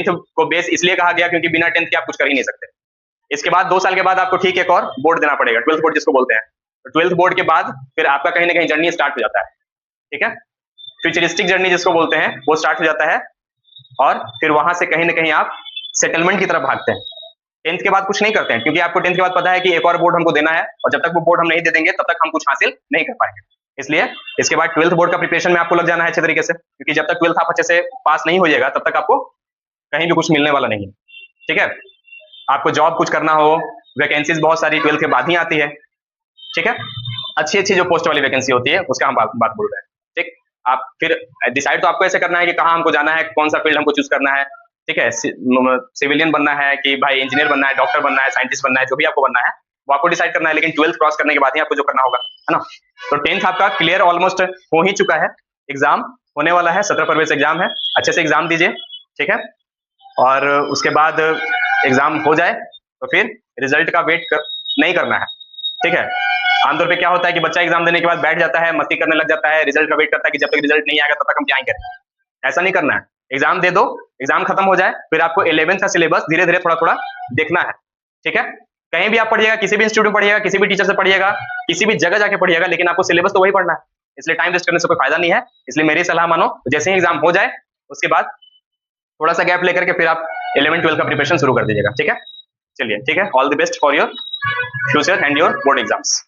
Tenth को base इसलिए कहा गया क्योंकि बिना टेंथ के आप कुछ कर ही नहीं सकते। इसके बाद 2 साल के बाद आपको ठीक एक और बोर्ड देना पड़ेगा, ट्वेल्थ बोर्ड जिसको बोलते हैं। तो ट्वेल्थ बोर्ड के बाद फिर आपका कहीं ना कहीं जर्नी स्टार्ट हो जाता है, ठीक है, फ्यूचरिस्टिक जर्नी जिसको बोलते हैं वो स्टार्ट हो जाता है, और फिर वहां से कहीं ना कहीं आप सेटलमेंट की तरफ भागते हैं। टेंथ के बाद कुछ नहीं करते हैं क्योंकि आपको टेंथ के बाद पता है कि एक और बोर्ड हमको देना है, और जब तक वो बोर्ड हम नहीं दे देंगे तब तक हम कुछ हासिल नहीं कर पाएंगे। इसलिए इसके बाद ट्वेल्थ बोर्ड का प्रिपरेशन में आपको लग जाना है अच्छे तरीके से, क्योंकि जब तक ट्वेल्थ आप अच्छे से पास नहीं हो जाएगा तब तक आपको कहीं भी कुछ मिलने वाला नहीं है, ठीक है। आपको जॉब कुछ करना हो, वैकेंसीज बहुत सारी ट्वेल्थ के बाद ही आती है, ठीक है, अच्छी अच्छी जो पोस्ट वाली वैकेंसी होती है उसका हम बात बोल रहे हैं, ठीक। आप फिर डिसाइड तो आपको ऐसे करना है कि कहाँ हमको जाना है, कौन सा फील्ड हमको चूज करना है, ठीक है, सिविलियन बनना है कि भाई इंजीनियर बनना है, डॉक्टर बनना है, साइंटिस्ट बनना है, जो भी आपको बनना है वो आपको डिसाइड करना है, लेकिन ट्वेल्थ क्रॉस करने के बाद ही आपको जो करना होगा, है ना। तो टेंथ आपका क्लियर ऑलमोस्ट हो ही चुका है, एग्जाम होने वाला है, 17 फरवरी से एग्जाम है, अच्छे से एग्जाम दीजिए, ठीक है। और उसके बाद एग्जाम हो जाए तो फिर रिजल्ट का नहीं करना है, ठीक है। आमतौर पे क्या होता है कि बच्चा एग्जाम देने के बाद बैठ जाता है, मस्ती करने लग जाता है, रिजल्ट का वेट करता है कि जब तक रिजल्ट नहीं आएगा तब तक हम क्या ही करें। ऐसा नहीं करना है, एग्जाम दे दो, एग्जाम खत्म हो जाए, फिर आपको 11th का सिलेबस धीरे धीरे थोड़ा थोड़ा देखना है, ठीक है। कहीं भी आप पढ़िएगा, किसी भी इंस्टीट्यूट में पढ़िएगा, किसी भी टीचर से पढ़िएगा, किसी भी जगह जाके पढ़िएगा, लेकिन आपको सिलेबस तो वही पढ़ना है, इसलिए टाइम वेस्ट करने से कोई फायदा नहीं है। इसलिए मेरी सलाह मानो, जैसे ही एग्जाम हो जाए उसके बाद थोड़ा सा गैप लेकर के फिर आप 11 12 का प्रिपरेशन शुरू कर दीजिएगा, ठीक है। चलिए, ठीक है, all the best for your future and your board exams.